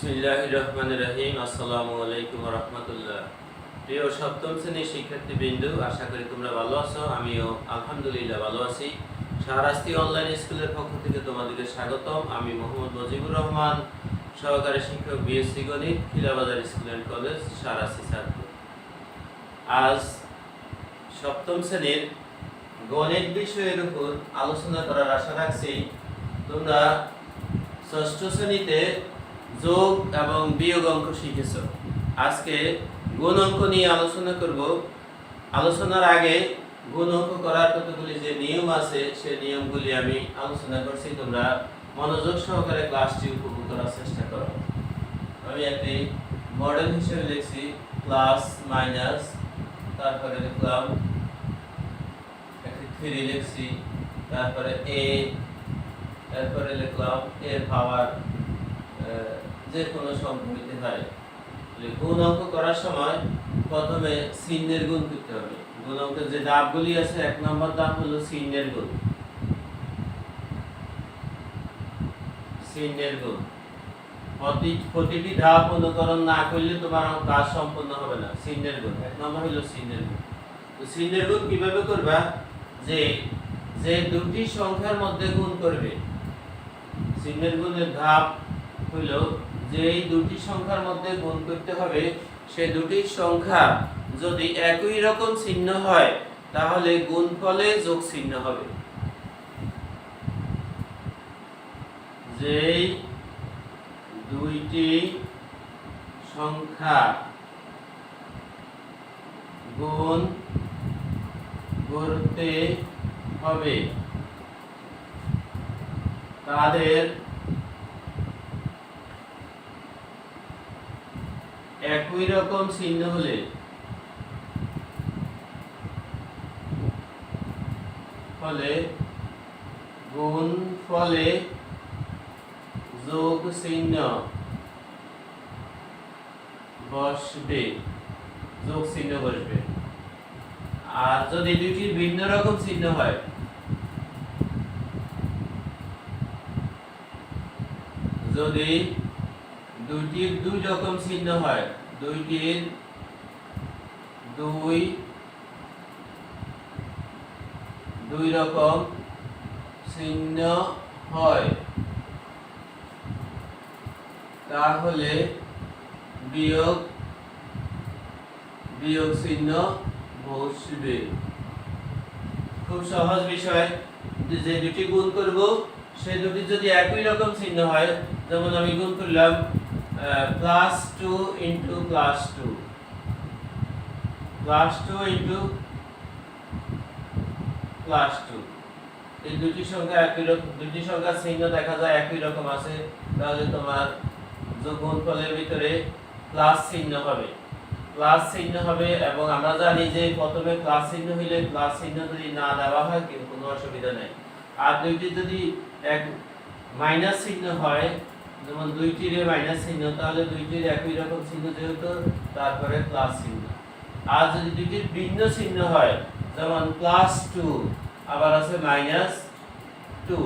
বিসমিল্লাহির রহমানির রহিম। আসসালামু আলাইকুম ওয়া রাহমাতুল্লাহ। প্রিয় সপ্তম শ্রেণীর শিক্ষার্থীবৃন্দ, আশা করি তোমরা ভালো আছো। আমিও আলহামদুলিল্লাহ ভালো আছি। শাহরাস্তি অনলাইন স্কুলের পক্ষ থেকে তোমাদেরকে স্বাগতম। আমি মোহাম্মদ মুজিবুর রহমান, সহকারী শিক্ষক, বিএসসি গণিত, খিলাবাজার স্কুল অ্যান্ড কলেজ, শাহরাস্তি ছাত্র। আজ সপ্তম শ্রেণীর গণিত বিষয়ের উপর আলোচনা করার আশা রাখছি। তোমরা ষষ্ঠ শ্রেণীতে যোগ এবং বিয়োগ অঙ্ক শিখেছ। আজকে গুণ অঙ্ক নিয়ে আলোচনা করব। আলোচনার আগে গুণ অঙ্ক করার কতগুলি যে নিয়ম আছে সেই নিয়মগুলি আমি আলোচনা করছি। তোমরা মনোযোগ সহকারে ক্লাসটি উপভোগ করার চেষ্টা করো। আমি একটি মডেল হিসেবে লিখছি প্লাস মাইনাস, তারপরে লিখলাম একটি 3 লিখছি, তারপরে এ, তারপরে লিখলাম এর পাওয়ার যে কোনো সংখ্যা হইতে পারে। গুণ অঙ্ক করার সময় প্রথমে চিহ্নের গুণ করতে হবে। গুণ অঙ্কের যে ধাপগুলি আছে, 1 নম্বর ধাপ হলো চিহ্নের গুণ। চিহ্নের গুণ প্রতিটি ধাপ অনুকরণ না করলে তোমার কাজ সম্পূর্ণ হবে না। চিহ্নের গুণ 1 নম্বর হলো চিহ্নের গুণ। তো চিহ্নের গুণ কিভাবে করবা? যে যে দুটি সংখ্যার মধ্যে গুণ করবে, চিহ্নের গুণের ধাপ হলো যে এই দুটি সংখ্যার মধ্যে গুণ করতে হবে। সে দুটি সংখ্যা যদি একই রকম চিহ্ন হয় তাহলে গুণফলে যোগ চিহ্ন হবে। যেই দুইটি সংখ্যা গুণ করতে হবে তাদের একই রকম চিহ্ন হলে গুণফলে যোগ চিহ্ন বসবে। আর যদি দুইটি ভিন্ন রকম চিহ্ন হয়, যদি দুইটির দুই রকম চিহ্ন হয়, দুইটির দুই রকম চিহ্ন হয় তাহলে বিয়োগ চিহ্ন বসবে। খুব সহজ বিষয়। যে দুটি গুণ করব সে দুটি যদি একই রকম চিহ্ন হয়, যেমন আমি গুণ করলাম +2 * +2, +2 * +2, এই দুটি সংখ্যা একই রকম, দুটি সংখ্যার চিহ্ন দেখা যায় একই রকম আছে, তাহলে তোমার যোগফলের ভিতরে প্লাস চিহ্ন হবে। এবং আমরা জানি যে প্রথমে প্লাস চিহ্ন হইলে প্লাস চিহ্ন যদি না দেওয়া হয় কোনো অসুবিধা নেই। আর দুইটি যদি এক মাইনাস চিহ্ন হয়, যেমন দুইটির মাইনাস চিহ্ন, তাহলে দুইটির একই রকম চিহ্ন যেহেতু, তারপরে প্লাস চিহ্ন। আর যদি দুইটির ভিন্ন চিহ্ন হয়, যেমন +2 আবার আছে -2,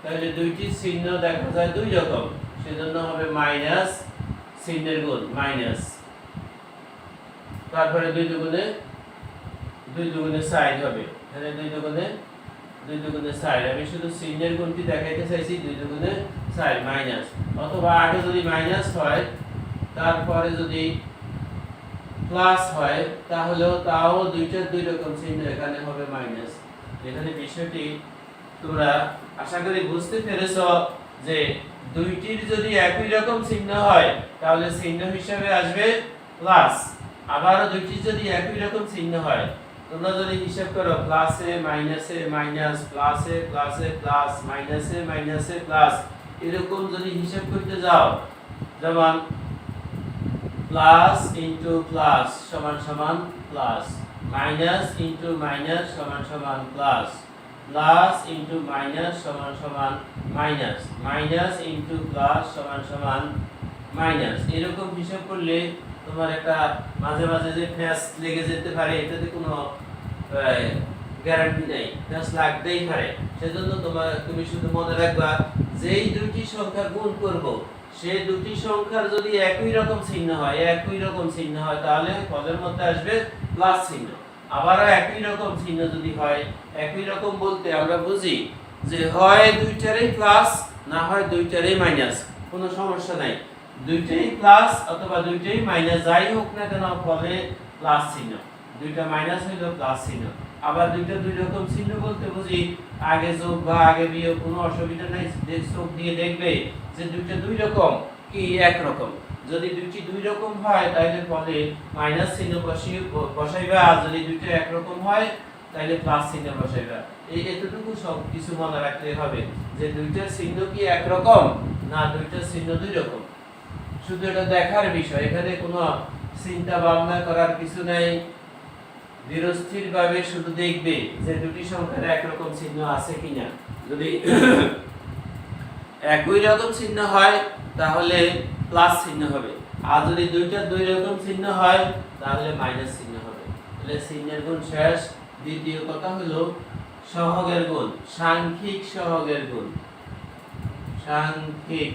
তাহলে দুইটির চিহ্ন দেখা যায় দুই রকম, সেজন্য হবে মাইনাস চিহ্নের গুণ মাইনাস। তারপরে 2 দুগুণে 4 হবে। এখানে 2 দুগুণে 4। আমি শুধু চিহ্নের গুণটি দেখাইতে চাইছি। 2 দুগুণে 4 মাইনাস, অথবা আগে যদি মাইনাস হয় তারপরে যদি প্লাস হয় তাও দুইটার দুই রকম চিহ্ন, এখানে হবে মাইনাস। এখানে বিষয়টি তোমরা আশা করি বুঝতে পেরেছো যে দুইটির যদি একই রকম চিহ্ন হয় তাহলে চিহ্ন হিসেবে আসবে প্লাস। আবার দুইটির যদি একই রকম চিহ্ন হয়, তোমরা যদি হিসাব করো প্লাসে মাইনাসে মাইনাস, প্লাসে প্লাসে প্লাস, মাইনাসে মাইনাসে প্লাস, এরকম যদি হিসাব করতে যাও, যেমন প্লাস ইনটু প্লাস সমান সমান প্লাস, মাইনাস ইনটু মাইনাস সমান সমান প্লাস, প্লাস ইনটু মাইনাস সমান সমান মাইনাস, মাইনাস ইনটু প্লাস সমান সমান মাইনাস, এরকম হিসাব করলে তোমার একটা মাঝে মাঝে যে ফ্যাস লেগে যেতে পারে, এটাতে কোনো গ্যারান্টি নেই, ফ্যাস লাগতেই পারে। সেজন্য তুমি শুধু মনে রাখবা যেই দুইটি সংখ্যা গুণ করব সে দুটি সংখ্যার যদি একই রকম চিহ্ন হয় তাহলে ফলের মধ্যে আসবে প্লাস চিহ্ন। আবারও একই রকম চিহ্ন যদি হয়, একই রকম বলতে আমরা বুঝি যে হয় দুইটারই প্লাস, না হয় দুইটারই মাইনাস, কোনো সমস্যা নাই। দুইটাই প্লাস অথবা দুইটাই মাইনাস, যাই হোক না কেন ফলে প্লাস চিহ্ন। দুইটা মাইনাস হইলো প্লাস চিহ্ন। আবার দুইটা দুই রকম চিহ্ন বলতে বুঝি আগে যোগ বা আগে বিয়োগ, কোনো অসুবিধা নাই। চোখ দিয়ে দেখবে যে দুইটা দুই রকম কি এক রকম। যদি দুইটি দুই রকম হয় তাহলে ফলে মাইনাস চিহ্ন বসাইবা, আর যদি দুইটা এক রকম হয় তাহলে প্লাস চিহ্ন বসাইবা। এতটুকু সব কিছু মনে রাখতে হবে যে দুইটার চিহ্ন কি এক রকম না দুইটার চিহ্ন দুই রকম। শুধু এটা দেখার বিষয়, এখানে কোনো চিন্তা ভাবনা করার কিছু নাই। ধীরস্থির ভাবে শুধু দেখবে যে দুটি সংখ্যার একরকম চিহ্ন আছে কিনা। যদি একই রকম চিহ্ন হয় তাহলে প্লাস চিহ্ন হবে, আর যদি দুইটা দুই রকম চিহ্ন হয় তাহলে মাইনাস চিহ্ন হবে। তাহলে চিহ্নের গুণ শেষ। দ্বিতীয় কথা হলো সহগের গুণ, সাংখ্যিক সহগের গুণ। সাংখ্যিক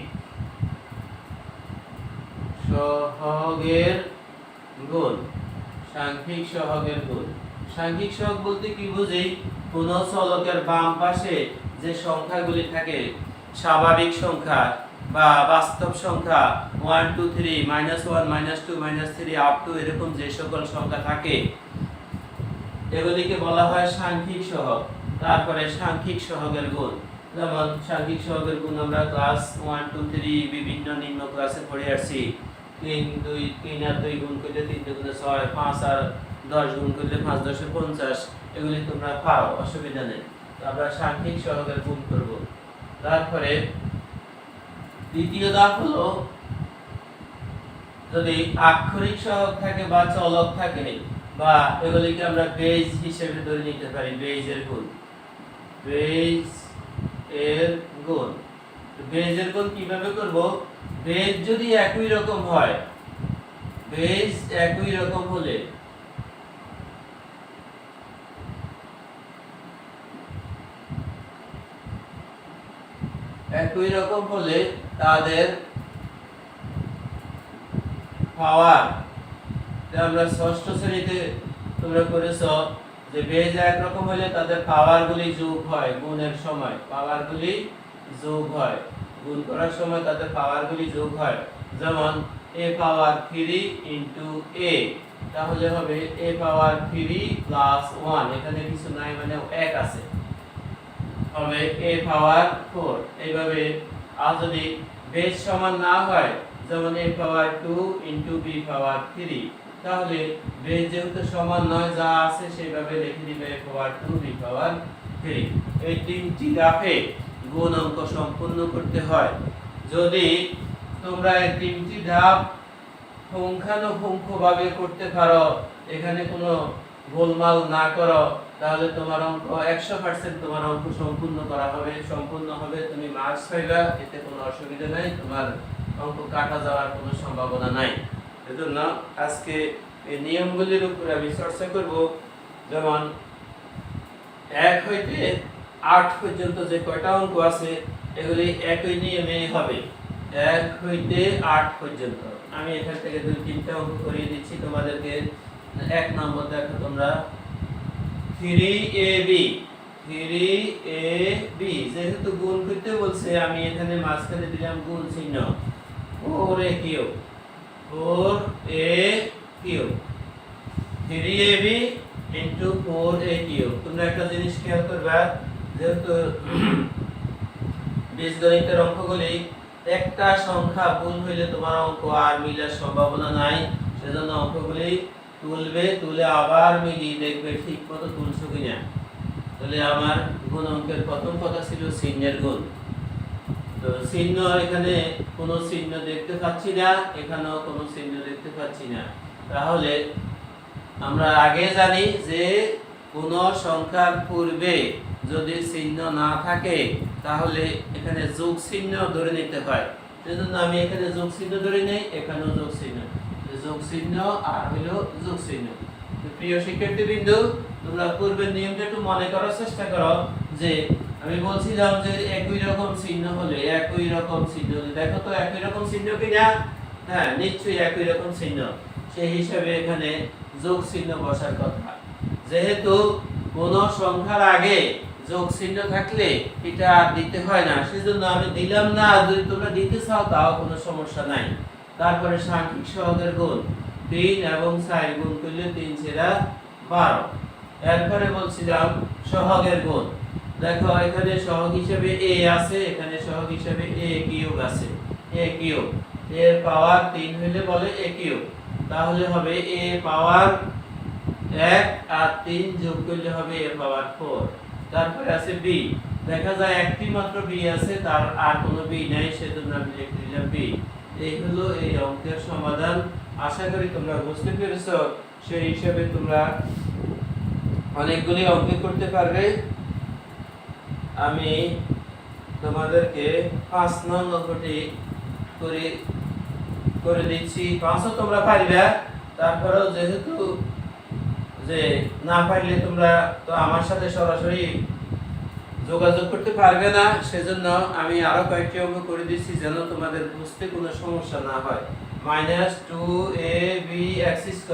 সহগের গুণ, সাংখ্যিক সহগের গুণ। সাংখ্যিক সহগ বলতে কি বুঝি? কোন চলকের বাম পাশে যে সংখ্যাগুলি থাকে, স্বাভাবিক সংখ্যা বা বাস্তব সংখ্যা 1 2 3 -1 -2 -3 আপ টু এরকম যে সকল সংখ্যা থাকে এগুলিকে বলা হয় সাংখ্যিক সহগ। তারপরে সাংখ্যিক সহগের গুণ, যেমন সাংখ্যিক সহগের গুণ আমরা ক্লাস 1 2 3 বিভিন্ন নিম্ন ক্লাসে পড়ে আসছি। 3 আর 2 গুণ করলে 3 দুগুণে 6, 5 আর 10 গুণ করলে 5 10 50, এগুলি তোমরা পাও, অসুবিধা নেই। আমরা সাংখ্যিক সহগের গুণ করব। তারপরে দ্বিতীয় ধাপ হলো যদি আক্ষরিক সহগ থাকে বা চলক থাকে বা এগুলিকে আমরা বেজ হিসেবে ধরে নিতে পারি, বেজের গুণ। বেজ এর গুণ, বেজের গুণ কিভাবে করব? বেজ যদি একই রকম হয়, বেজ একই রকম হলে তাদের পাওয়ার, আমরা ষষ্ঠ শ্রেণীতে তোমরা করেছো যে বেজ একরকম হলে তাদের পাওয়ার গুলি যোগ হয়, গুণের সময় পাওয়ার গুলি যোগ হয়, গুণ করার সময় তাদের পাওয়ার গুলি যোগ হয়। যেমন a পাওয়ার 3 ইনটু a, তাহলে হবে a পাওয়ার 3 প্লাস 1, এখানে কিছু নাই মানে 1 আছে, হবে a পাওয়ার 4। এইভাবে আর যদি বেজ সমান না হয়, যেমন a পাওয়ার 2 ইনটু b পাওয়ার 3, তাহলে বেজ যেহেতু সমান নয়, যা আছে সেভাবে লিখে দিবে a পাওয়ার 2 b পাওয়ার 3। এই তিনটি ধাপে গুণ অঙ্ক সম্পূর্ণ করতে হয়। যদি তোমরা এই তিনটি ধাপ পুঙ্খানুপুঙ্খভাবে করতে পারো, এখানে কোনো গোলমাল না করো, তাহলে তোমার অঙ্ক 100% তোমার অঙ্ক সম্পূর্ণ করা হবে, সম্পূর্ণ হবে, তুমি মার্কস পাইবা, এতে কোনো অসুবিধা নাই, তোমার অঙ্ক কাটা যাওয়ার কোনো সম্ভাবনা নাই। এজন্য আজকে এই নিয়মগুলির উপর আমি চর্চা করব। যেমন 1 হইতে 8 পর্যন্ত যে কয়টা অঙ্ক আছে এগুলি একই নিয়মে হবে, 1 হইতে 8 পর্যন্ত। আমি এখান থেকে 2-3টা অঙ্ক করিয়ে দিচ্ছি তোমাদেরকে। 1 নম্বর দেখো তোমরা, 3ab, 3ab যেহেতু গুণ করতে বলছে আমি এখানে মাঝখানে দিলাম গুণ চিহ্ন, 4a cube, 4a cube, 3ab into 4a cube. তোমরা একটা জিনিস খেয়াল করবে, যেহেতু বীজগণিতের অঙ্কগুলি একটা সংখ্যা ভুল হইলে তোমার অঙ্ক আর মিলার সম্ভাবনা নাই, সেজন্য অঙ্কগুলি তুলবে, তুলে আবার মিলিয়ে দেখবে ঠিক মতো তুলছো কিনা। তাহলে আমার গুণ অঙ্কের প্রথম কথা ছিল চিহ্নের গুণ। তো চিহ্ন, এখানে কোনো চিহ্ন দেখতে পাচ্ছি না, এখানেও কোনো চিহ্ন দেখতে পাচ্ছি না। তাহলে আমরা আগে জানি যে কোনো সংখ্যার পূর্বে যদি চিহ্ন না থাকে তাহলে এখানে যোগ চিহ্ন ধরে নিতে হয়। সেজন্য আমি এখানে যোগ চিহ্ন ধরে নেই, এখানেও যোগ চিহ্ন, যোগ চিহ্ন আর হলো যোগ চিহ্ন। প্রিয় শিক্ষার্থীবৃন্দ, তোমরা পূর্বের নিয়মটা একটু মনে করার চেষ্টা করো যে আমি বলছিলাম যে একই রকম চিহ্ন হলে দেখো তো একই রকম চিহ্ন কিনা। হ্যাঁ, নিশ্চয়ই একই রকম চিহ্ন। সেই হিসাবে এখানে যোগ চিহ্ন বসার কথা। যেহেতু কোন সংখ্যার আগে যোগ চিহ্ন থাকলে এটা আর দিতে হয় না, সেজন্য আমি দিলাম না। যদি তোমরা দিতে চাও তাও কোনো সমস্যা নাই। তারপরে সাংখ্যিক সহগের গুণ 3 এবং 4 গুণ করলে 3 × 12। এরপরে বলছিলাম সহগের গুণ। দেখো এখানে সহগ হিসেবে a আছে, এখানে সহগ হিসেবে a কিউব আছে। a কিউব এর পাওয়ার 3 হলে বলে a কিউব। তাহলে হবে a পাওয়ার 1 আর 3 যোগ করলে হবে a পাওয়ার 4। তারপরে আছে b। দেখা যায় একটি মাত্র b আছে, তার আর কোনো b নাই, সেজন্য আমি লিখে দিলাম b। এই হলো এই অঙ্কের সমাধান। আশা করি তোমরা বুঝতে পেরেছো। সেই হিসাবে তোমরা অনেকগুলি অঙ্ক করতে পারবে। আমি তোমাদেরকে 5 নং অঙ্কটি করে দিচ্ছি। 5ও তোমরা পারবে। তারপরেও যেহেতু যে না পারলে তোমরা তো আমার সাথে সরাসরি যোগাযোগ করতে পারবে না, সেজন্য আমি আরো কয়েকটি অঙ্ক করে দিচ্ছি যেন তোমাদের বুঝতে কোনো সমস্যা না হয়। -2abx²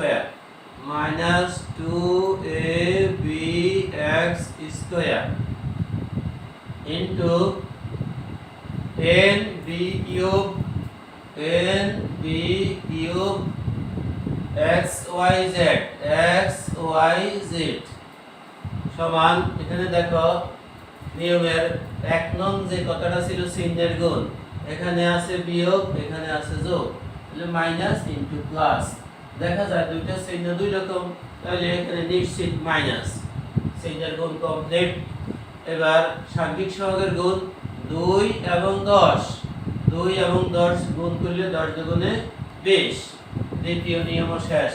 -2abx² into nb³ xyz সমান, এখানে দেখো নিয়মের 1 নং যে কথাটা ছিল চিহ্নের গুণ, এখানে আছে বিয়োগ, এখানে আছে যোগ, তাহলে মাইনাস ইনটু প্লাস। দেখা যায় দুইটা চিহ্ন দুই রকম, তাহলে এখানে নিশ্চিত মাইনাস। চিহ্নের গুণ কমপ্লিট। এবার সাংখ্যিক সহগের গুণ 2 এবং 10। 2 এবং 10 গুণ করলে 10 দুগুণে 20। দ্বিতীয় নিয়ম শেষ।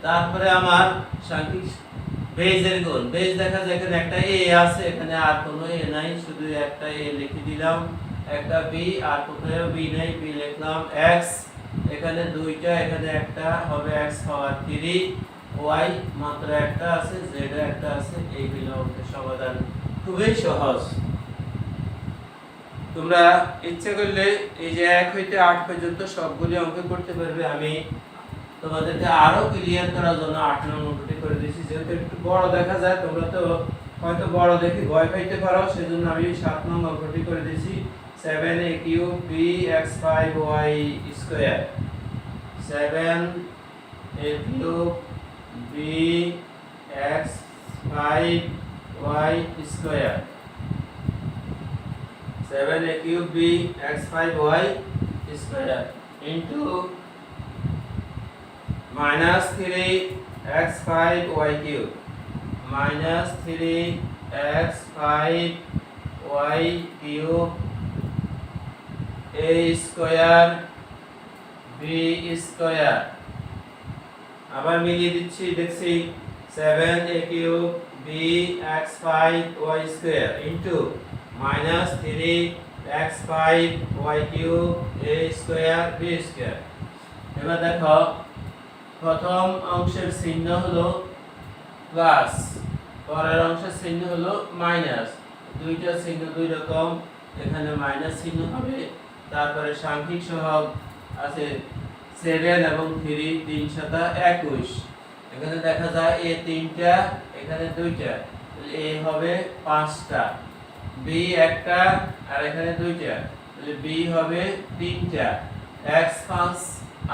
তারপরে আমার সাংখ্যিক বেজের গুণ। বেজ দেখা যায় এখানে একটা a আছে, এখানে আর কোনো a নাই, শুধু একটা a লিখে দিলাম। একটা b, আর কোথাও b নাই, b লিখলাম। x এখানে দুইটা, এখানে একটা হবে x পাওয়ার 3। y মাত্র একটা আছে, z একটা আছে। এই হলো অঙ্কের সমাধান। খুবই সহজ। তোমরা ইচ্ছা করলে এই যে 1 হইতে 8 পর্যন্ত সবগুলি অঙ্ক করতে পারবে। আমি তোমাদেরকে আরো ক্লিয়ার করার জন্য 8 নং অঙ্কটি করে দিয়েছি। যেহেতু একটু বড় দেখা যায়, তোমরা তো হয়তো বড় দেখে ভয় পাইতে পারো, সেজন্য আমি 7 নং অঙ্কটি করে দিয়েছি। 7a³ bx5y²। 7a³ bx5y²। 7a³ bx5y² into -3x5y³ -3x5y³ a² b²। আবার মিলিয়ে দিচ্ছি, দেখছি 7a³ bx5y² into -3x5y³ a² b²। এবার দেখো প্রথম অংশের চিহ্ন হলো প্লাস, পরের অংশের চিহ্ন হলো মাইনাস। দুইটা চিহ্ন দুই রকম, এখানে মাইনাস চিহ্ন হবে। তারপরে সাংখ্যিক সহগ আছে 7 এবং 3, 3 × 7 21। এখানে দেখা যায় a 3টা, এখানে 2টা, তাহলে a হবে 5টা, b একটা, আর এখানে 2টা, তাহলে b হবে 3টা। x 5,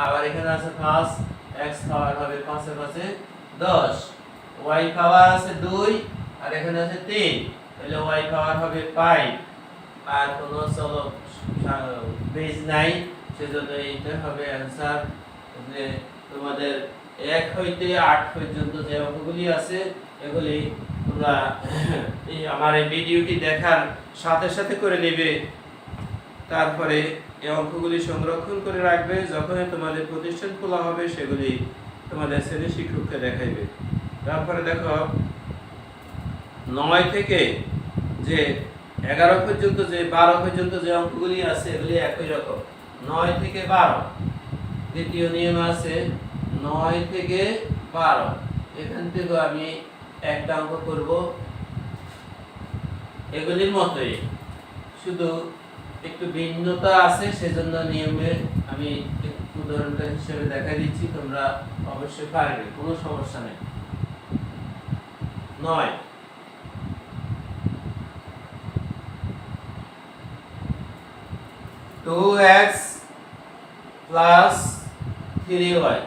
আবার এখানে আছে 5, x পাওয়ার হবে 5 এর পাশে 10। y পাওয়ার আছে 2, আর এখানে আছে 3, তাহলে y পাওয়ার হবে 5। আর কোনো চলক বেজ নাই, সেজন্য এইটা হবে অ্যানসার। যে তোমাদের 1 হইতে 8 পর্যন্ত যে অঙ্কগুলি আছে, এগুলি তোমরা এই আমার এই ভিডিওটি দেখার সাথে সাথে করে নেবে। তারপরে এই অঙ্কগুলি সংরক্ষণ করে রাখবে। যখনই তোমাদের প্রতিষ্ঠান খোলা হবে, সেগুলি তোমাদের শ্রেণী শিক্ষককে দেখাইবে। তারপরে দেখো 9 থেকে যে 11 পর্যন্ত, যে 12 পর্যন্ত যে অঙ্কগুলি আছে, এগুলি একই রকম। 9 থেকে 12 দ্বিতীয় নিয়ম আছে। 9 থেকে 12 এখান থেকে আমি একটা অঙ্ক করব। এগুলির মতোই, শুধু একটু ভিন্নতা আছে, সেজন্য নিয়মে আমি উদাহরণটা হিসেবে দেখাই দিচ্ছি, তোমরা অবশ্যই পারবে, কোনো সমস্যা নেই। 9 2x plus 3y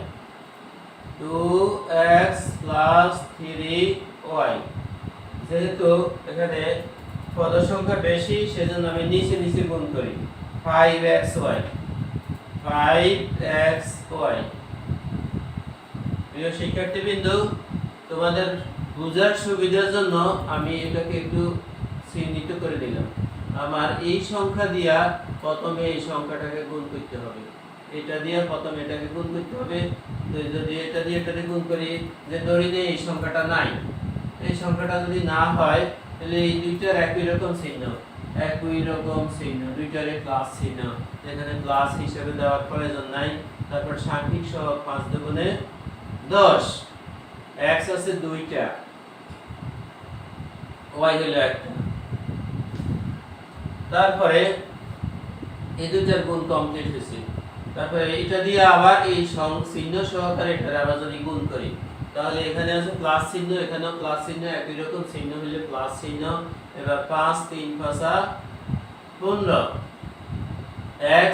2x plus 3y। যেহেতু এখানে পদ সংখ্যা বেশি, সেজন্য আমি নিচে নিচে গুণ করি। 5xy 5xy। প্রিয় শিক্ষার্থীবৃন্দ, তোমাদের বোঝার সুবিধার জন্য আমি এটাকে একটু চিহ্নিত করে দিলাম। আমার এই সংখ্যা দিয়া প্রথমে এই সংখ্যাটাকে গুণ করতে হবে, এটা দিয়ে প্রথমে এটাকে গুণ করতে হবে। তো যদি এটা দিয়ে এটাকে গুণ করি, যে ধরি যে এই সংখ্যাটা নাই, এই সংখ্যাটা যদি না হয়, তাহলে এই দুইটার একই রকম চিহ্ন, দুইটারে প্লাস চিহ্ন, যেখানে প্লাস হিসেবে দেওয়ার প্রয়োজন নাই। তারপর সাংখ্যিক সহগ 5 দুগুণে 10, x আছে দুইটা, y হলো একটা। তারপরে এই দুইটার গুণ কমপ্লিট হয়েছে। তারপরে এটা দিয়ে আবার এই চিহ্ন সহকারে এটা আবার যদি গুণ করি, তাহলে এখানে আছে প্লাস চিহ্ন, এখানেও প্লাস চিহ্ন, একই রকম চিহ্ন হলে প্লাস চিহ্ন। এবার 5 3 5 15, x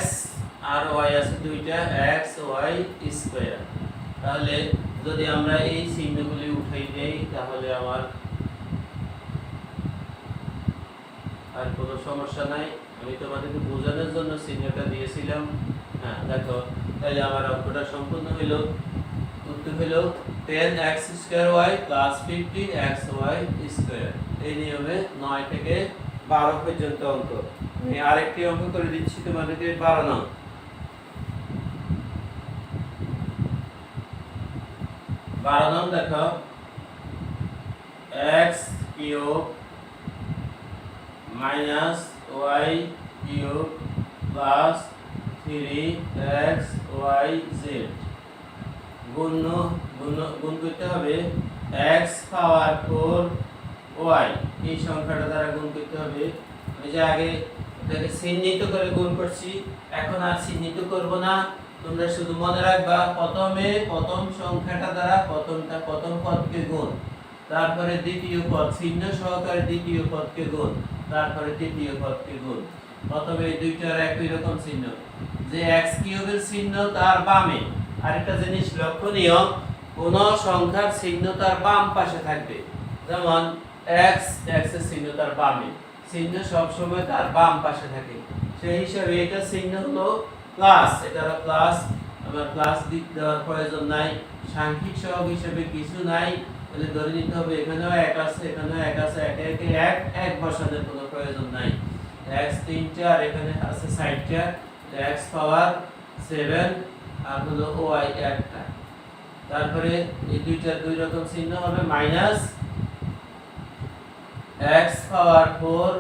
আর y আছে দুইটা, x y স্কয়ার। তাহলে যদি আমরা এই চিহ্নগুলি উঠাই দেই, তাহলে আমার আর কোনো সমস্যা নাই। আমি তোমাদেরকে বোঝানোর জন্য চিহ্নটা দিয়েছিলাম। হ্যাঁ দেখো, তাহলে আমার অঙ্কটা সম্পূর্ণ হলো। উত্তর হলো 10x square y plus 15x y square. এই নিয়মে 9 থেকে 12 পর্যন্ত অঙ্ক। আমি আরেকটি অঙ্ক করে দিচ্ছি তোমাদেরকে, 12 নং। 12 নং দেখো, x cube minus y cube plus 3xyz গুণ করতে হবে x পাওয়ার 4y, এই সংখ্যাটা দ্বারা গুণ করতে হবে। আমি যে আগে এটাকে চিহ্নিত করে গুণ করছি, এখন আর চিহ্নিত করব না। তোমরা শুধু মনে রাখবা, প্রথমে প্রথম সংখ্যাটা দ্বারা প্রথম পদকে গুণ, তারপরে দ্বিতীয় পদ চিহ্ন সহকারে দ্বিতীয় পদকে গুণ, তারপরে তৃতীয় পদকে গুণ। প্রথমে এই দুইটার একই রকম চিহ্ন, যে x কিউবের চিহ্ন তার বামে। আরেকটা জিনিস লক্ষণীয়, কোন সংখ্যার চিহ্ন তার বাম পাশে থাকবে। যেমন x এর চিহ্ন তার বামে, চিহ্ন সব সময় তার বাম পাশে থাকে। সেই হিসাবে এটা চিহ্ন হলো প্লাস, এটা হলো প্লাস। আমার প্লাস দিক দেওয়ার প্রয়োজন নাই, সাংখ্যিক সহগ হিসেবে কিছু নাই, তাহলে ধরে নিতে হবে এখানেও 1 আছে, এখানেও 1 আছে, একে একে 1 বসানোর কোনো প্রয়োজন নাই। x 3টা আর এখানে আছে 60টা, x পাওয়ার 7 আর হলো y একটা। তারপরে এই দুইটার দুই রকম চিহ্ন হবে, মাইনাস x পাওয়ার 4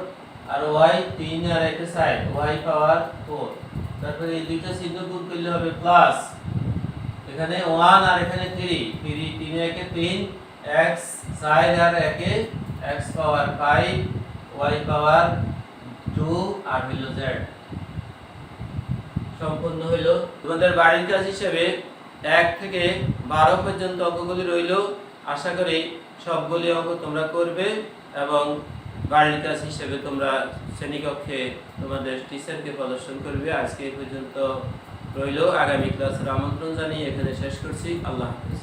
আর y 3 আর একটা সাইড, y পাওয়ার 4। তারপরে এই দুইটা চিহ্ন গুণ করলে হবে প্লাস, এখানে 1 আর এখানে 3, 3 একে 3, x সাইড আর একে x পাওয়ার 5, y পাওয়ার 2 আর হলো z। সম্পূর্ণ হলো। তোমাদের বাড়ির কাজ হিসেবে 1 থেকে 12 পর্যন্ত অঙ্কগুলি রইল। আশা করি সবগুলি অঙ্ক তোমরা করবে এবং বাড়ির কাজ হিসেবে তোমরা শ্রেণীকক্ষে তোমাদের টিচারকে প্রদর্শন করবে। আজকে এই পর্যন্ত রইল। আগামী ক্লাসের আমন্ত্রণ জানিয়ে এখানে শেষ করছি। আল্লাহ হাফেজ।